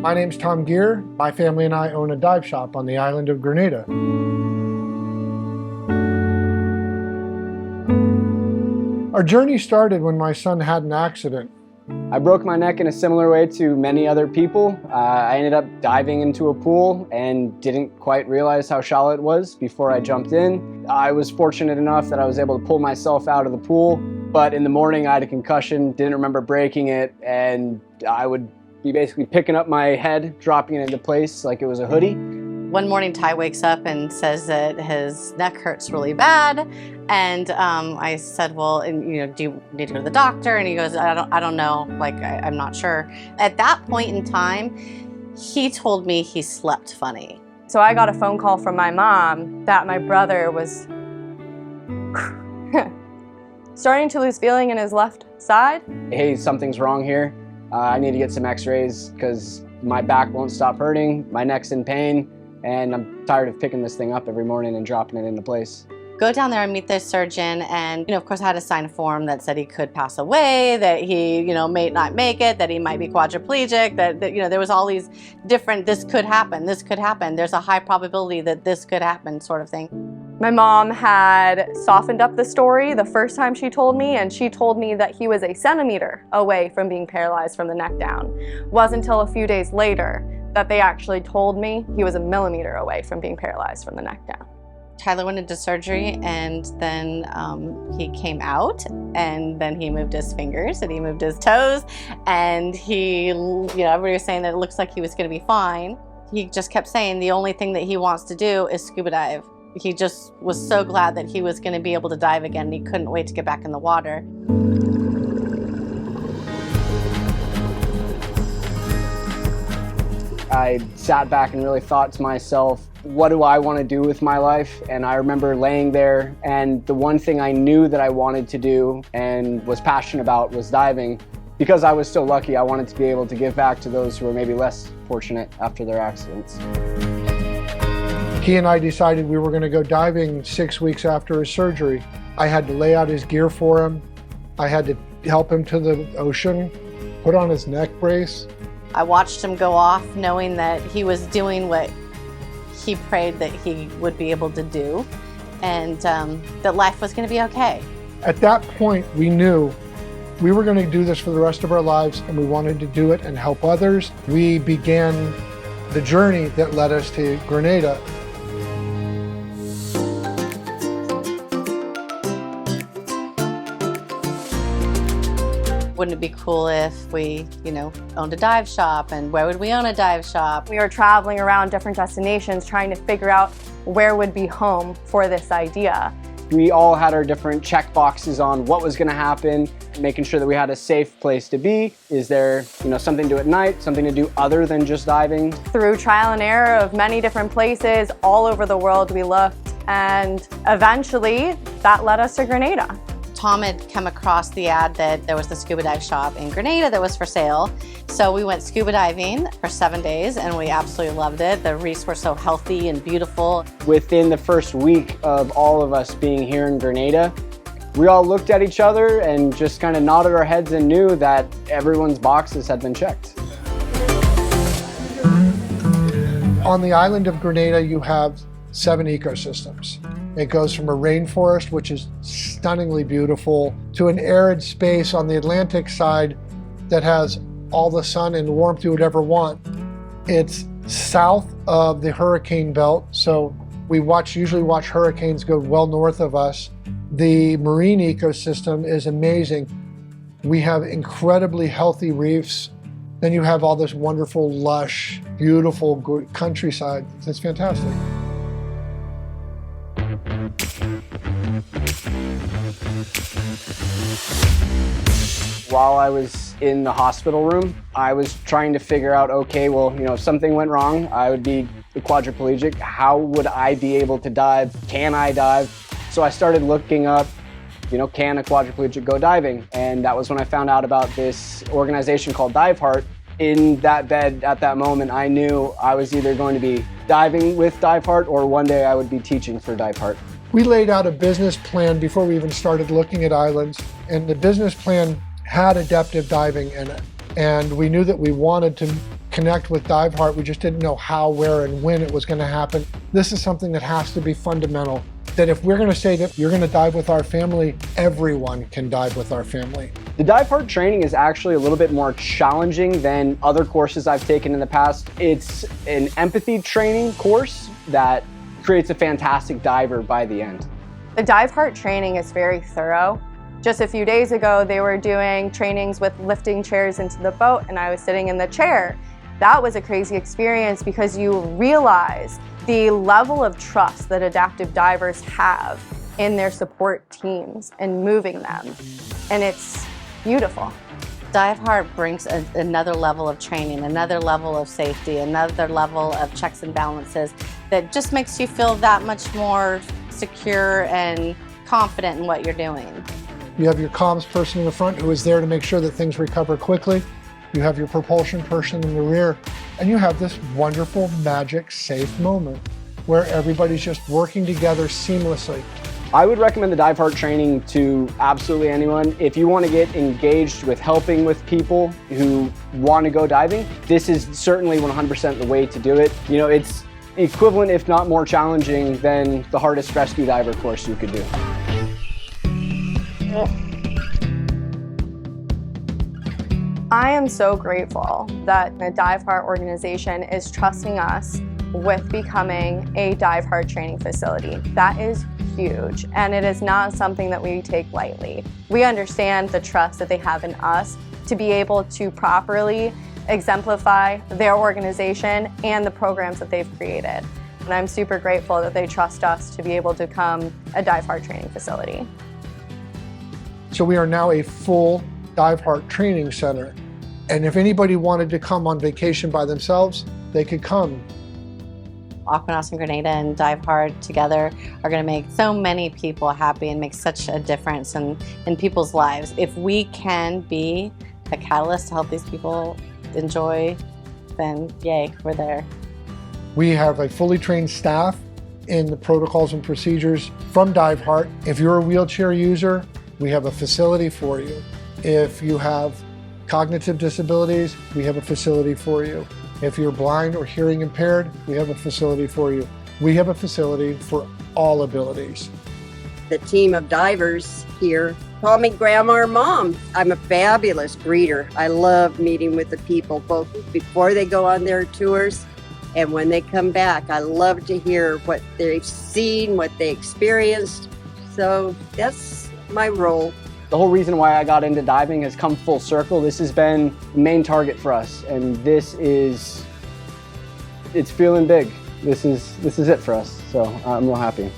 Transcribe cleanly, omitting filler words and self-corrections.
My name's Tom Geer. My family and I own a dive shop on the island of Grenada. Our journey started when my son had an accident. I broke my neck in a similar way to many other people. I ended up diving into a pool and didn't quite realize how shallow it was before I jumped in. I was fortunate enough that I was able to pull myself out of the pool, but in the morning I had a concussion, didn't remember breaking it, and I would be basically picking up my head, dropping it into place like it was a hoodie. One morning, Ty wakes up and says that his neck hurts really bad, and I said, "Well, do you need to go to the doctor?" And he goes, "I don't know. I'm not sure." At that point in time, he told me he slept funny. So I got a phone call from my mom that my brother was starting to lose feeling in his left side. Hey, something's wrong here. I need to get some x-rays because my back won't stop hurting, my neck's in pain, and I'm tired of picking this thing up every morning and dropping it into place. Go down there and meet the surgeon, and of course I had to sign a form that said he could pass away, that he may not make it, that he might be quadriplegic, that there was all these different, this could happen, there's a high probability that this could happen sort of thing. My mom had softened up the story the first time she told me, and she told me that he was a centimeter away from being paralyzed from the neck down. It wasn't until a few days later that they actually told me he was a millimeter away from being paralyzed from the neck down. Tyler went into surgery, and then he came out, and then he moved his fingers and he moved his toes, and everybody was saying that it looks like he was going to be fine. He just kept saying the only thing that he wants to do is scuba dive. He just was so glad that he was going to be able to dive again, and he couldn't wait to get back in the water. I sat back and really thought to myself, what do I want to do with my life? And I remember laying there, and the one thing I knew that I wanted to do and was passionate about was diving. Because I was so lucky, I wanted to be able to give back to those who were maybe less fortunate after their accidents. He and I decided we were going to go diving 6 weeks after his surgery. I had to lay out his gear for him. I had to help him to the ocean, put on his neck brace. I watched him go off knowing that he was doing what he prayed that he would be able to do, and that life was going to be okay. At that point, we knew we were going to do this for the rest of our lives, and we wanted to do it and help others. We began the journey that led us to Grenada. Wouldn't it be cool if we, owned a dive shop, and where would we own a dive shop? We were traveling around different destinations trying to figure out where would be home for this idea. We all had our different check boxes on what was going to happen, making sure that we had a safe place to be. Is there, something to do at night, something to do other than just diving? Through trial and error of many different places all over the world we looked, and eventually that led us to Grenada. Tom had come across the ad that there was the scuba dive shop in Grenada that was for sale. So we went scuba diving for 7 days, and we absolutely loved it. The reefs were so healthy and beautiful. Within the first week of all of us being here in Grenada, we all looked at each other and just kind of nodded our heads and knew that everyone's boxes had been checked. On the island of Grenada, you have 7 ecosystems. It goes from a rainforest, which is stunningly beautiful, to an arid space on the Atlantic side that has all the sun and warmth you would ever want. It's south of the hurricane belt, so we usually watch hurricanes go well north of us. The marine ecosystem is amazing. We have incredibly healthy reefs. Then you have all this wonderful, lush, beautiful countryside. It's fantastic. While I was in the hospital room, I was trying to figure out, okay, well, if something went wrong, I would be quadriplegic. How would I be able to dive? Can I dive? So I started looking up, can a quadriplegic go diving? And that was when I found out about this organization called Diveheart. In that bed at that moment, I knew I was either going to be diving with Diveheart or one day I would be teaching for Diveheart. We laid out a business plan before we even started looking at islands, and the business plan had adaptive diving in it. And we knew that we wanted to connect with Diveheart. We just didn't know how, where, and when it was going to happen. This is something that has to be fundamental, that if we're going to say that you're going to dive with our family, everyone can dive with our family. The Diveheart training is actually a little bit more challenging than other courses I've taken in the past. It's an empathy training course that creates a fantastic diver by the end. The Diveheart training is very thorough. Just a few days ago, they were doing trainings with lifting chairs into the boat, and I was sitting in the chair. That was a crazy experience because you realize the level of trust that adaptive divers have in their support teams and moving them, and it's beautiful. Diveheart brings another level of training, another level of safety, another level of checks and balances that just makes you feel that much more secure and confident in what you're doing. You have your comms person in the front who is there to make sure that things recover quickly. You have your propulsion person in the rear, and you have this wonderful, magic, safe moment where everybody's just working together seamlessly. I would recommend the Diveheart training to absolutely anyone. If you want to get engaged with helping with people who want to go diving, this is certainly 100% the way to do it. You know, it's equivalent, if not more challenging, than the hardest rescue diver course you could do. I am so grateful that the Diveheart organization is trusting us with becoming a Diveheart training facility. That is huge, and it is not something that we take lightly. We understand the trust that they have in us to be able to properly exemplify their organization and the programs that they've created. And I'm super grateful that they trust us to be able to become a Diveheart training facility. So we are now a full Diveheart Training Center. And if anybody wanted to come on vacation by themselves, they could come. Aquanauts Grenada and Diveheart together are going to make so many people happy and make such a difference in people's lives. If we can be a catalyst to help these people enjoy, then yay, we're there. We have a fully trained staff in the protocols and procedures from Diveheart. If you're a wheelchair user, we have a facility for you. If you have cognitive disabilities, we have a facility for you. If you're blind or hearing impaired, we have a facility for you. We have a facility for all abilities. The team of divers here call me Grandma or Mom. I'm a fabulous greeter. I love meeting with the people, both before they go on their tours and when they come back. I love to hear what they've seen, what they experienced. So that's my role. The whole reason why I got into diving has come full circle. This has been the main target for us, and it's feeling big. This is it for us, so I'm real happy.